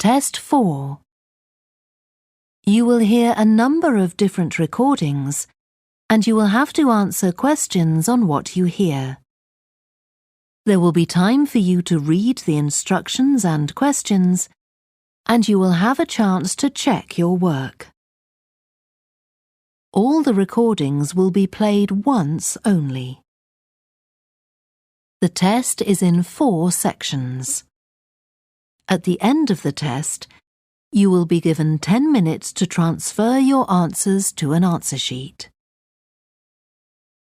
Test 4. You will hear a number of different recordings, and you will have to answer questions on what you hear. There will be time for you to read the instructions and questions, and you will have a chance to check your work. All the recordings will be played once only. The test is in 4 sections. At the end of the test, you will be given 10 minutes to transfer your answers to an answer sheet.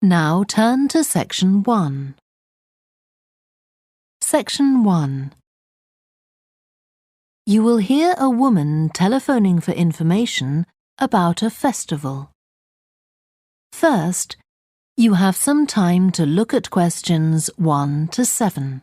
Now turn to Section 1. Section 1. You will hear a woman telephoning for information about a festival. First, you have some time to look at questions 1 to 7.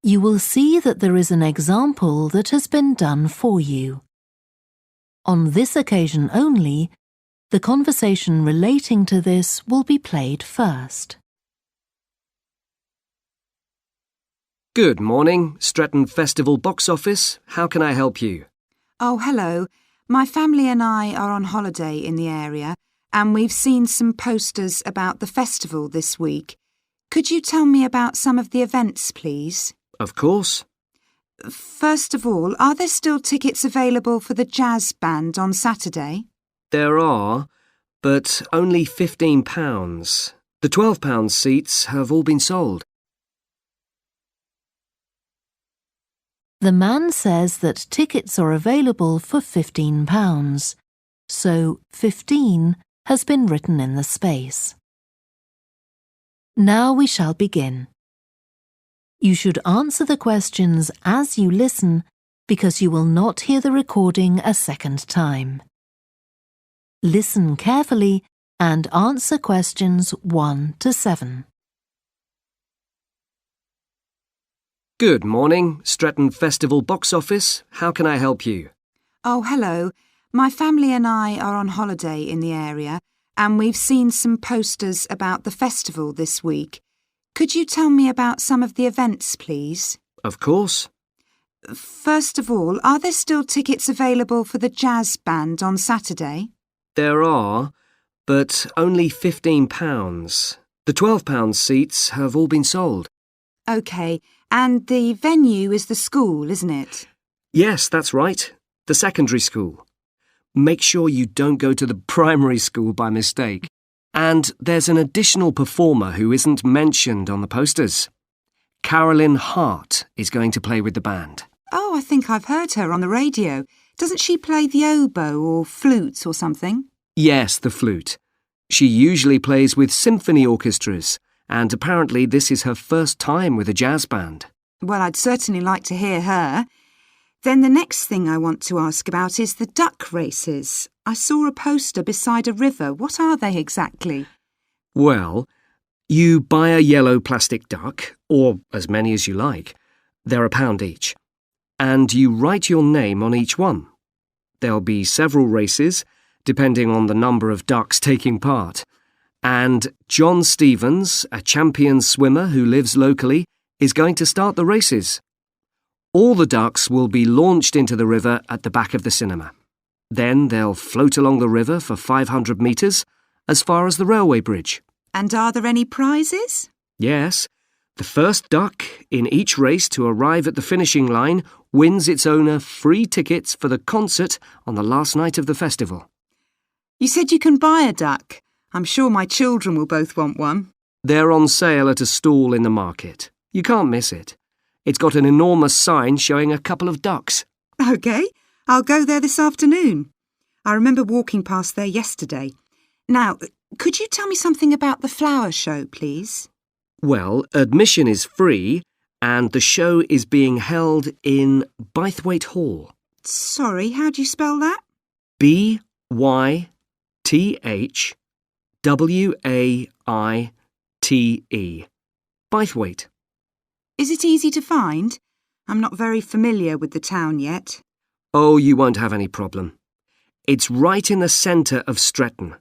You will see that there is an example that has been done for you. On this occasion only, the conversation relating to this will be played first. Good morning, Stretton Festival box office. How can I help you? Oh, hello. My family and I are on holiday in the area, and we've seen some posters about the festival this week. Could you tell me about some of the events, please? Of course. First of all, are there still tickets available for the jazz band on Saturday? There are, but only £15. The £12 seats have all been sold. The man says that tickets are available for £15, so 15 has been written in the space. Now we shall begin. You should answer the questions as you listen because you will not hear the recording a second time. Listen carefully and answer questions 1 to 7. Good morning, Stretton Festival box office. How can I help you? Oh, hello. My family and I are on holiday in the area, and we've seen some posters about the festival this week. Could you tell me about some of the events, please? Of course. First of all, are there still tickets available for the jazz band on Saturday? There are, but only £15. The £12 seats have all been sold. OK, and the venue is the school, isn't it? Yes, that's right. The secondary school. Make sure you don't go to the primary school by mistake. And there's an additional performer who isn't mentioned on the posters. Carolyn Hart is going to play with the band. Oh, I think I've heard her on the radio. Doesn't she play the oboe or flute or something? Yes, the flute. She usually plays with symphony orchestras, and apparently this is her first time with a jazz band. Well, I'd certainly like to hear her. Then the next thing I want to ask about is the duck races. I saw a poster beside a river. What are they exactly? Well, you buy a yellow plastic duck, or as many as you like. They're £1 each. And you write your name on each one. There'll be several races, depending on the number of ducks taking part. And John Stevens, a champion swimmer who lives locally, is going to start the races. All the ducks will be launched into the river at the back of the cinema. Then they'll float along the river for 500 metres, as far as the railway bridge. And are there any prizes? Yes. The first duck in each race to arrive at the finishing line wins its owner free tickets for the concert on the last night of the festival. You said you can buy a duck. I'm sure my children will both want one. They're on sale at a stall in the market. You can't miss it. It's got an enormous sign showing a couple of ducks. OK, I'll go there this afternoon. I remember walking past there yesterday. Now, could you tell me something about the flower show, please? Well, admission is free and the show is being held in Bythwaite Hall. Sorry, how do you spell that? Bythwaite. Bythwaite. Is it easy to find? I'm not very familiar with the town yet. Oh, you won't have any problem. It's right in the centre of Stretton.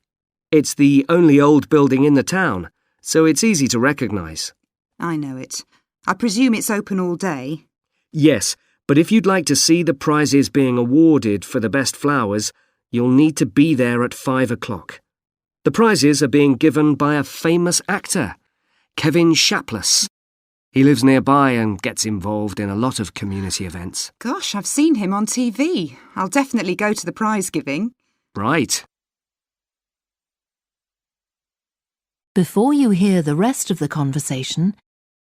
It's the only old building in the town, so it's easy to recognise. I know it. I presume it's open all day. Yes, but if you'd like to see the prizes being awarded for the best flowers, you'll need to be there at 5 o'clock. The prizes are being given by a famous actor, Kevin Shapless. He lives nearby and gets involved in a lot of community events. Gosh, I've seen him on TV. I'll definitely go to the prize giving. Right. Before you hear the rest of the conversation,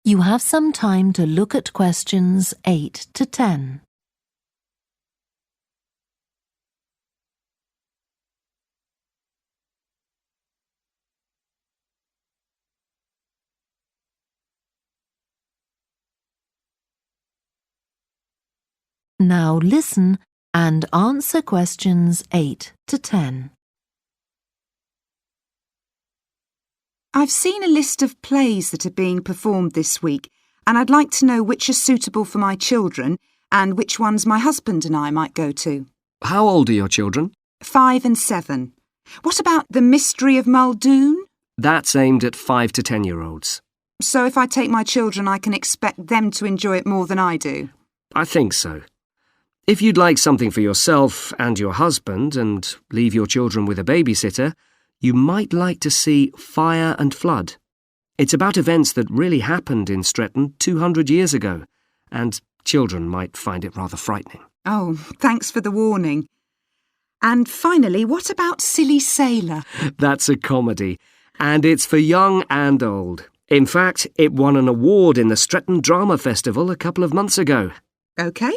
you have some time to look at questions 8 to 10. Now listen and answer questions 8 to 10. I've seen a list of plays that are being performed this week, and I'd like to know which are suitable for my children and which ones my husband and I might go to. How old are your children? 5 and 7. What about The Mystery of Muldoon? That's aimed at 5 to 10-year-olds. So if I take my children, I can expect them to enjoy it more than I do? I think so. If you'd like something for yourself and your husband and leave your children with a babysitter, you might like to see Fire and Flood. It's about events that really happened in Stretton 200 years ago, and children might find it rather frightening. Oh, thanks for the warning. And finally, what about Silly Sailor? That's a comedy, and it's for young and old. In fact, it won an award in the Stretton Drama Festival a couple of months ago. OK.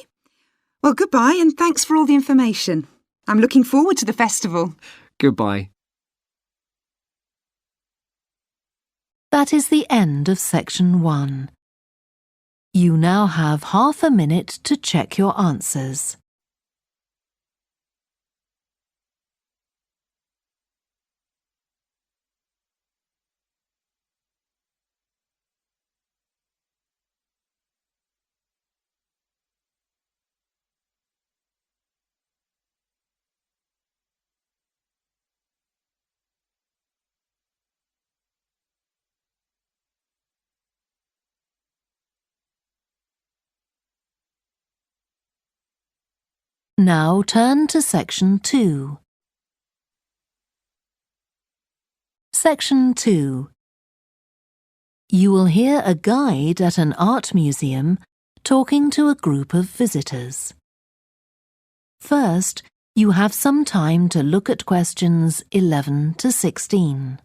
Well, goodbye and thanks for all the information. I'm looking forward to the festival. Goodbye. That is the end of section 1. You now have half a minute to check your answers. Now turn to section 2. Section 2. You will hear a guide at an art museum talking to a group of visitors. First, you have some time to look at questions 11 to 16.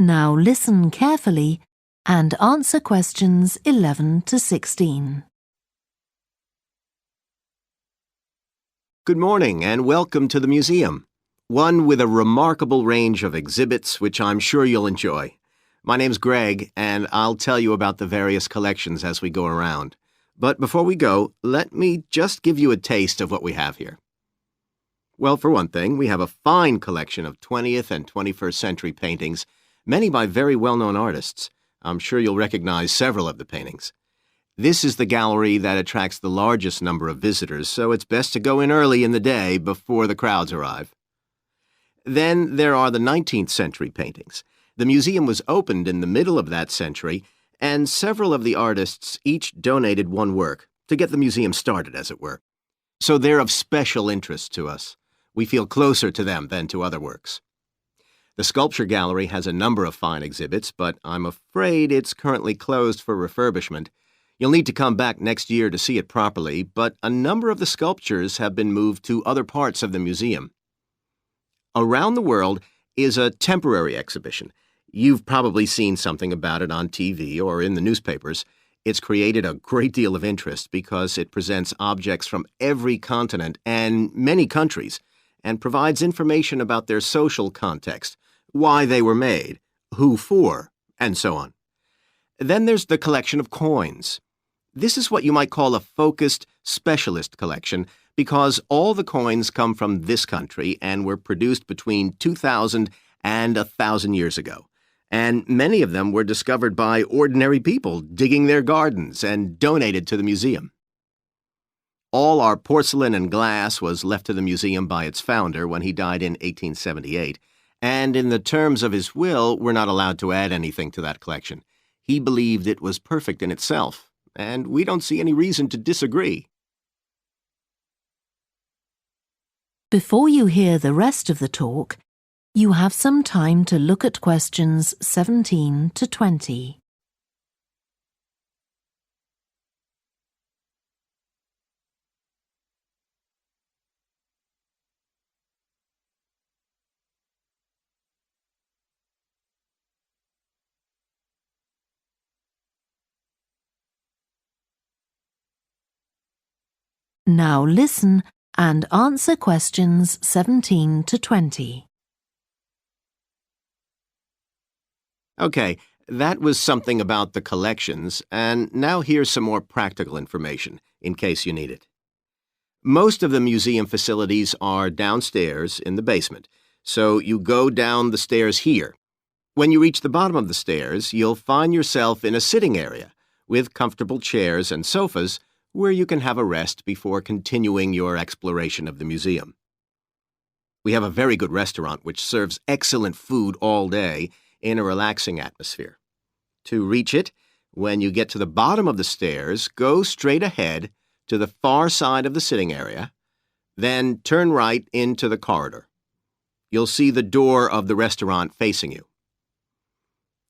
Now listen carefully and answer questions 11 to 16. Good morning and welcome to the museum, one with a remarkable range of exhibits which I'm sure you'll enjoy. My name's Greg and I'll tell you about the various collections as we go around. But before we go, let me just give you a taste of what we have here. Well, for one thing, we have a fine collection of 20th and 21st century paintings, many by very well-known artists. I'm sure you'll recognize several of the paintings. This is the gallery that attracts the largest number of visitors, so it's best to go in early in the day before the crowds arrive. Then there are the 19th century paintings. The museum was opened in the middle of that century, and several of the artists each donated one work to get the museum started, as it were. So they're of special interest to us. We feel closer to them than to other works. The sculpture gallery has a number of fine exhibits, but I'm afraid it's currently closed for refurbishment. You'll need to come back next year to see it properly, but a number of the sculptures have been moved to other parts of the museum. Around the World is a temporary exhibition. You've probably seen something about it on TV or in the newspapers. It's created a great deal of interest because it presents objects from every continent and many countries and provides information about their social context, why they were made, who for, and so on. Then there's the collection of coins. This is what you might call a focused specialist collection because all the coins come from this country and were produced between 2,000 and 1,000 years ago. And many of them were discovered by ordinary people digging their gardens and donated to the museum. All our porcelain and glass was left to the museum by its founder when he died in 1878, and in the terms of his will, we're not allowed to add anything to that collection. He believed it was perfect in itself, and we don't see any reason to disagree. Before you hear the rest of the talk, you have some time to look at questions 17 to 20. Now listen and answer questions 17 to 20. Okay, that was something about the collections, and now here's some more practical information, in case you need it. Most of the museum facilities are downstairs in the basement, so you go down the stairs here. When you reach the bottom of the stairs, you'll find yourself in a sitting area with comfortable chairs and sofas where you can have a rest before continuing your exploration of the museum. We have a very good restaurant which serves excellent food all day in a relaxing atmosphere. To reach it, when you get to the bottom of the stairs, go straight ahead to the far side of the sitting area, then turn right into the corridor. You'll see the door of the restaurant facing you.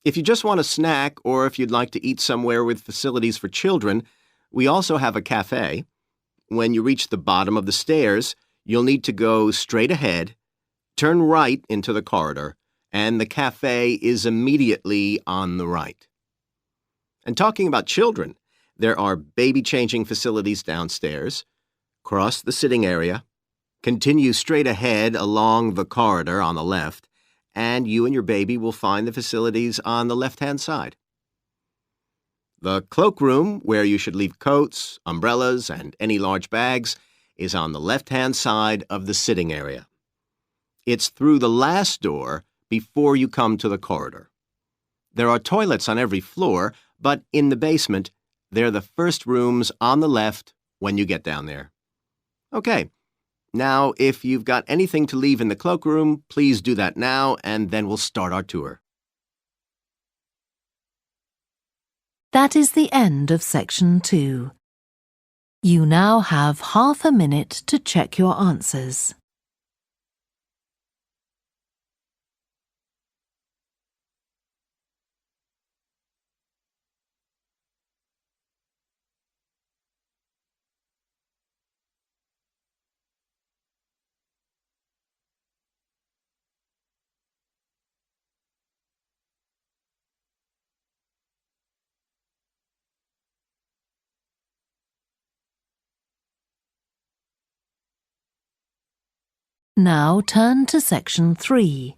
If you just want a snack or if you'd like to eat somewhere with facilities for children, we also have a cafe. When you reach the bottom of the stairs, you'll need to go straight ahead, turn right into the corridor, and the cafe is immediately on the right. And talking about children, there are baby-changing facilities downstairs. Cross the sitting area, continue straight ahead along the corridor on the left, and you and your baby will find the facilities on the left-hand side. The cloakroom, where you should leave coats, umbrellas, and any large bags, is on the left-hand side of the sitting area. It's through the last door before you come to the corridor. There are toilets on every floor, but in the basement, they're the first rooms on the left when you get down there. Okay, now if you've got anything to leave in the cloakroom, please do that now, and then we'll start our tour. That is the end of section 2. You now have half a minute to check your answers. Now turn to section 3.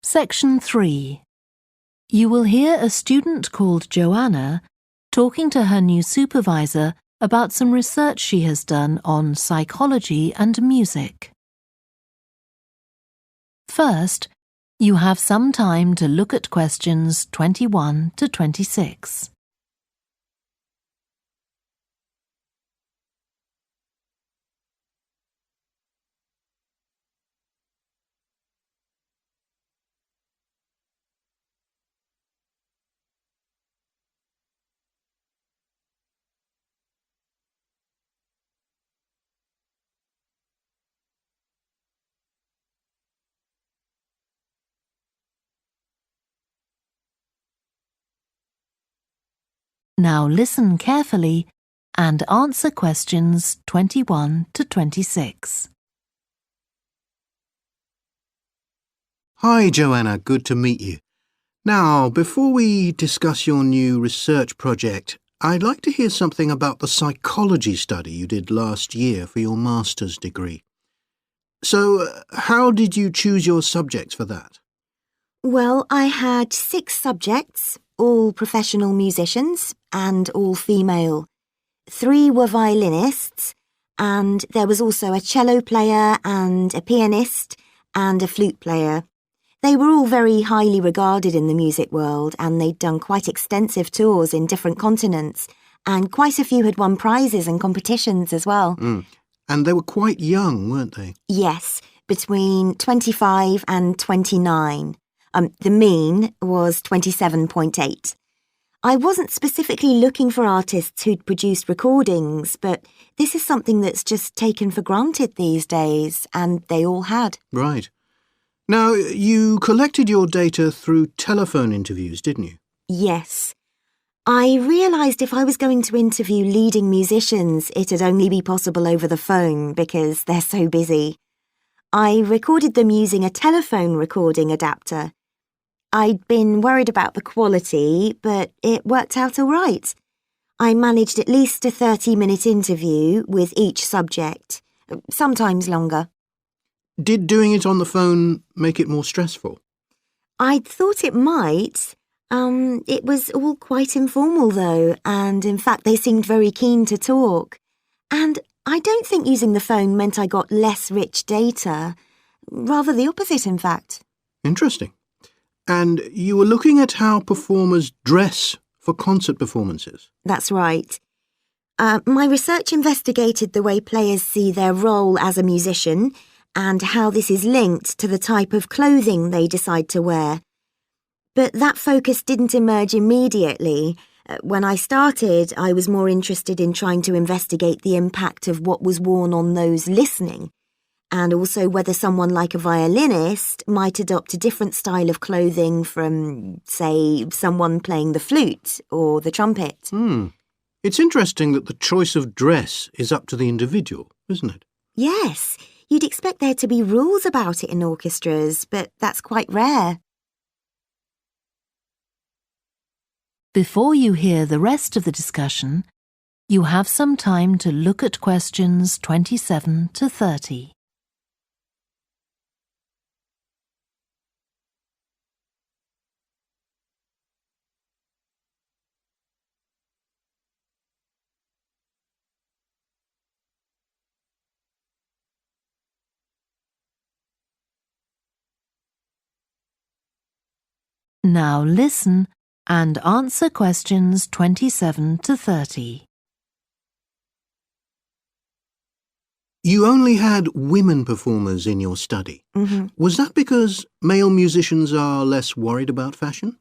Section 3. You will hear a student called Joanna talking to her new supervisor about some research she has done on psychology and music. First, you have some time to look at questions 21 to 26. Now listen carefully and answer questions 21 to 26. Hi, Joanna. Good to meet you. Now, before we discuss your new research project, I'd like to hear something about the psychology study you did last year for your master's degree. So, how did you choose your subjects for that? Well, I had 6 subjects, all professional musicians and all female. 3 were violinists, and there was also a cello player and a pianist and a flute player. They were all very highly regarded in the music world, and they'd done quite extensive tours in different continents, and quite a few had won prizes and competitions as well. And they were quite young, weren't they? Yes, between 25 and 29. The mean was 27.8. I wasn't specifically looking for artists who'd produced recordings, but this is something that's just taken for granted these days, and they all had. Right. Now, you collected your data through telephone interviews, didn't you? Yes. I realised if I was going to interview leading musicians, it'd only be possible over the phone because they're so busy. I recorded them using a telephone recording adapter. I'd been worried about the quality, but it worked out all right. I managed at least a 30-minute interview with each subject, sometimes longer. Did doing it on the phone make it more stressful? I'd thought it might. It was all quite informal, though, and in fact they seemed very keen to talk. And I don't think using the phone meant I got less rich data. Rather the opposite, in fact. Interesting. And you were looking at how performers dress for concert performances? That's right. My research investigated the way players see their role as a musician and how this is linked to the type of clothing they decide to wear. But that focus didn't emerge immediately. When I started, I was more interested in trying to investigate the impact of what was worn on those listening, and also whether someone like a violinist might adopt a different style of clothing from, say, someone playing the flute or the trumpet. It's interesting that the choice of dress is up to the individual, isn't it? Yes. You'd expect there to be rules about it in orchestras, but that's quite rare. Before you hear the rest of the discussion, you have some time to look at questions 27 to 30. Now listen and answer questions 27 to 30. You only had women performers in your study. Was that because male musicians are less worried about fashion?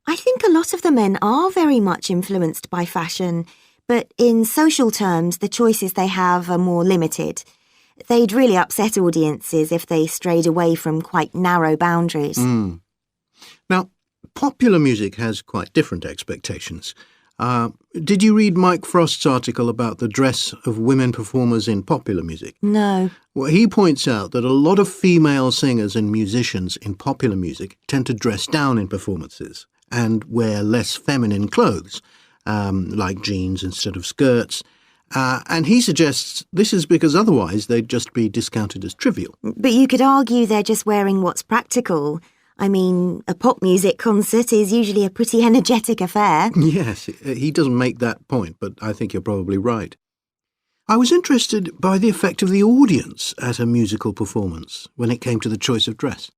I think a lot of the men are very much influenced by fashion, but in social terms, the choices they have are more limited. They'd really upset audiences if they strayed away from quite narrow boundaries. Now, popular music has quite different expectations. Did you read Mike Frost's article about the dress of women performers in popular music? No. Well, he points out that a lot of female singers and musicians in popular music tend to dress down in performances and wear less feminine clothes, like jeans instead of skirts. And he suggests this is because otherwise they'd just be discounted as trivial. But you could argue they're just wearing what's practical. I mean, a pop music concert is usually a pretty energetic affair. Yes, he doesn't make that point, but I think you're probably right. I was interested by the effect of the audience at a musical performance when it came to the choice of dress.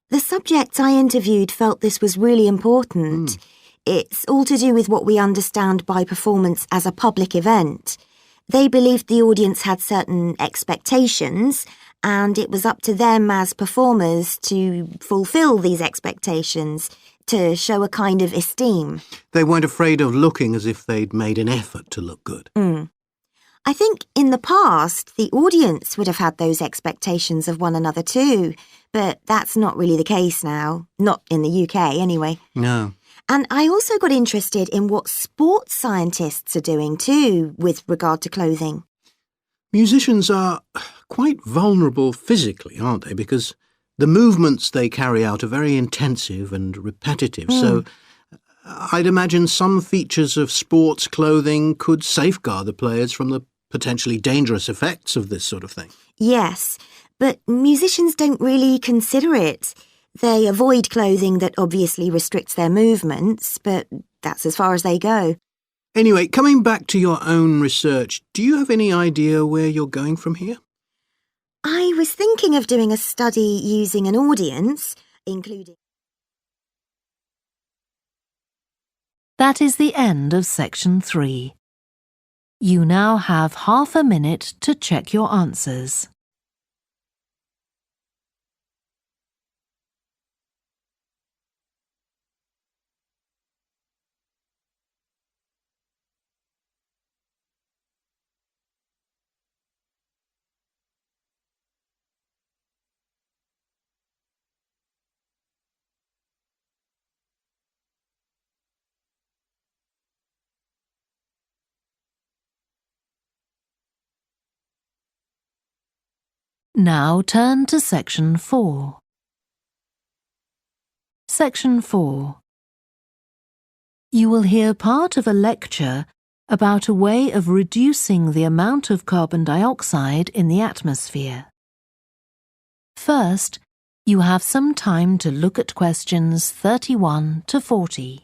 The subjects I interviewed felt this was really important. It's all to do with what we understand by performance as a public event. They believed the audience had certain expectations, and it was up to them as performers to fulfil these expectations, to show a kind of esteem. They weren't afraid of looking as if they'd made an effort to look good. I think in the past, the audience would have had those expectations of one another too, but that's not really the case now. Not in the UK, anyway. No. And I also got interested in what sports scientists are doing too with regard to clothing. Musicians are quite vulnerable physically, aren't they? Because the movements they carry out are very intensive and repetitive. So I'd imagine some features of sports clothing could safeguard the players from the potentially dangerous effects of this sort of thing. Yes, but musicians don't really consider it. They avoid clothing that obviously restricts their movements, but that's as far as they go. Anyway, coming back to your own research, do you have any idea where you're going from here? I was thinking of doing a study using an audience, including... That is the end of section 3. You now have half a minute to check your answers. Now turn to section 4. Section 4. You will hear part of a lecture about a way of reducing the amount of carbon dioxide in the atmosphere. First, you have some time to look at questions 31 to 40.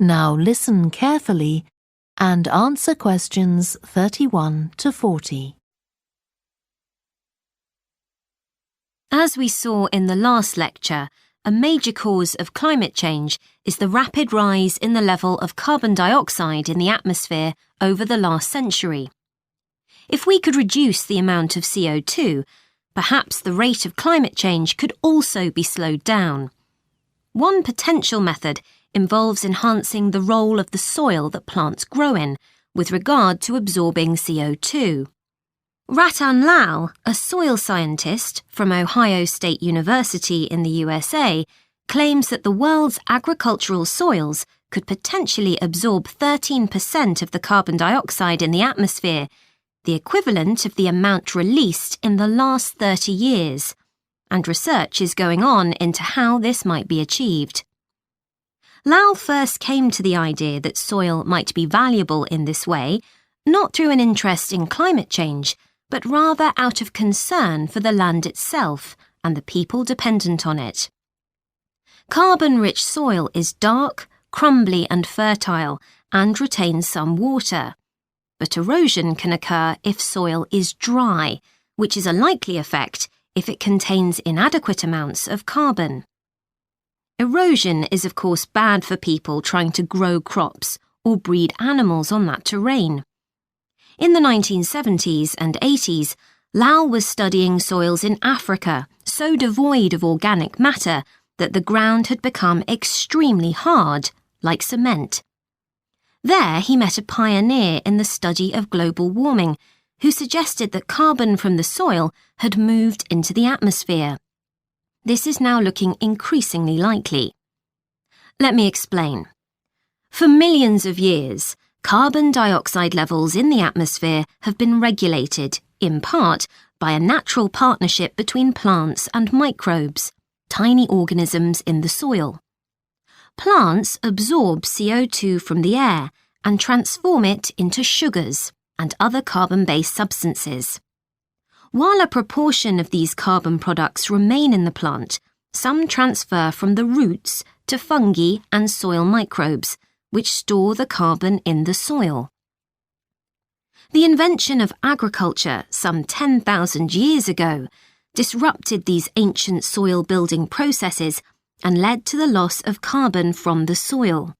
Now listen carefully and answer questions 31 to 40. As we saw in the last lecture, a major cause of climate change is the rapid rise in the level of carbon dioxide in the atmosphere over the last century. If we could reduce the amount of CO2, perhaps the rate of climate change could also be slowed down. One potential method involves enhancing the role of the soil that plants grow in with regard to absorbing CO2. Ratan Lal, a soil scientist from Ohio State University in the USA, claims that the world's agricultural soils could potentially absorb 13% of the carbon dioxide in the atmosphere, the equivalent of the amount released in the last 30 years, and research is going on into how this might be achieved. Lal first came to the idea that soil might be valuable in this way, not through an interest in climate change, but rather out of concern for the land itself and the people dependent on it. Carbon-rich soil is dark, crumbly and fertile and retains some water. But erosion can occur if soil is dry, which is a likely effect if it contains inadequate amounts of carbon. Erosion is of course bad for people trying to grow crops or breed animals on that terrain. In the 1970s and 80s, Lal was studying soils in Africa so devoid of organic matter that the ground had become extremely hard, like cement. There he met a pioneer in the study of global warming who suggested that carbon from the soil had moved into the atmosphere. This is now looking increasingly likely. Let me explain. For millions of years, carbon dioxide levels in the atmosphere have been regulated, in part, by a natural partnership between plants and microbes, tiny organisms in the soil. Plants absorb CO2 from the air and transform it into sugars and other carbon-based substances. While a proportion of these carbon products remain in the plant, some transfer from the roots to fungi and soil microbes, which store the carbon in the soil. The invention of agriculture some 10,000 years ago disrupted these ancient soil-building processes and led to the loss of carbon from the soil.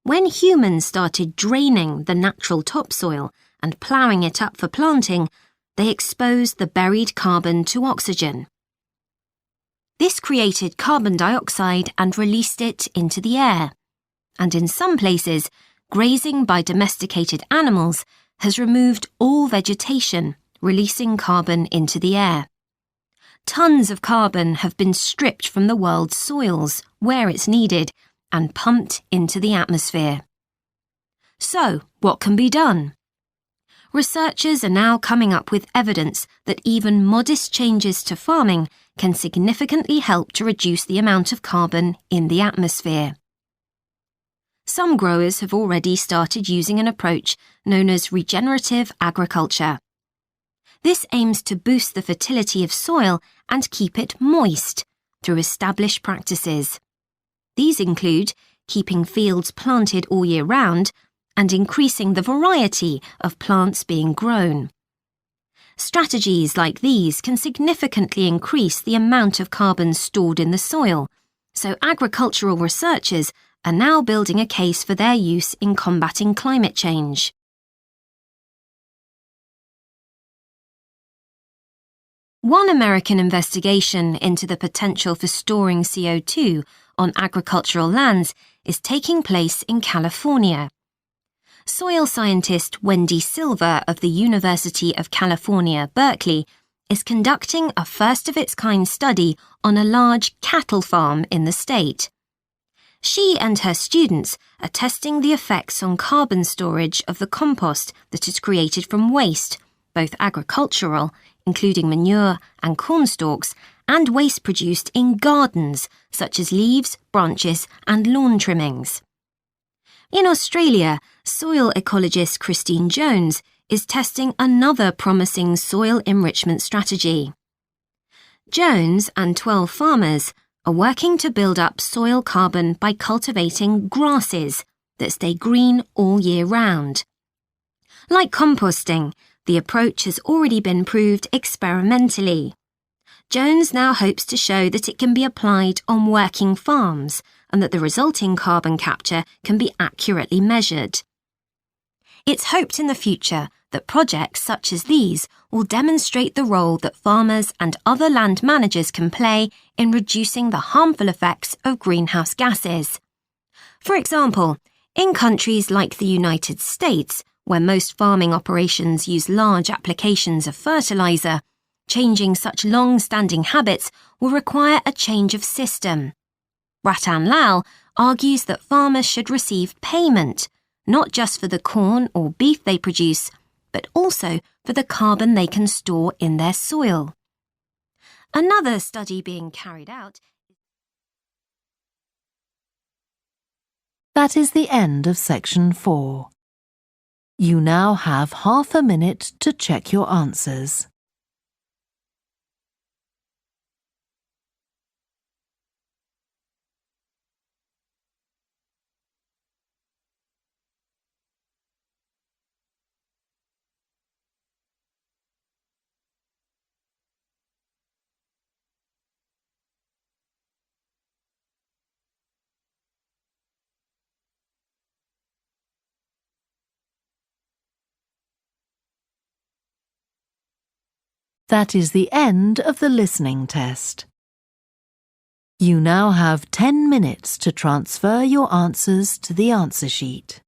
When humans started draining the natural topsoil and ploughing it up for planting, they exposed the buried carbon to oxygen. This created carbon dioxide and released it into the air. And in some places, grazing by domesticated animals has removed all vegetation, releasing carbon into the air. Tons of carbon have been stripped from the world's soils, where it's needed, and pumped into the atmosphere. So, what can be done? Researchers are now coming up with evidence that even modest changes to farming can significantly help to reduce the amount of carbon in the atmosphere. Some growers have already started using an approach known as regenerative agriculture. This aims to boost the fertility of soil and keep it moist through established practices. These include keeping fields planted all year round and increasing the variety of plants being grown. Strategies like these can significantly increase the amount of carbon stored in the soil, so agricultural researchers are now building a case for their use in combating climate change. One American investigation into the potential for storing CO2 on agricultural lands is taking place in California. Soil scientist Wendy Silver of the University of California, Berkeley, is conducting a first-of-its-kind study on a large cattle farm in the state. She and her students are testing the effects on carbon storage of the compost that is created from waste, both agricultural, including manure and corn stalks, and waste produced in gardens, such as leaves, branches, and lawn trimmings. In Australia, soil ecologist Christine Jones is testing another promising soil enrichment strategy. Jones and 12 farmers are working to build up soil carbon by cultivating grasses that stay green all year round. Like composting, the approach has already been proved experimentally. Jones now hopes to show that it can be applied on working farms and that the resulting carbon capture can be accurately measured. It's hoped in the future that projects such as these will demonstrate the role that farmers and other land managers can play in reducing the harmful effects of greenhouse gases. For example, in countries like the United States, where most farming operations use large applications of fertilizer, changing such long-standing habits will require a change of system. Ratan Lal argues that farmers should receive payment, not just for the corn or beef they produce, but also for the carbon they can store in their soil. Another study being carried out. That is the end of section 4. You now have half a minute to check your answers. That is the end of the listening test. You now have 10 minutes to transfer your answers to the answer sheet.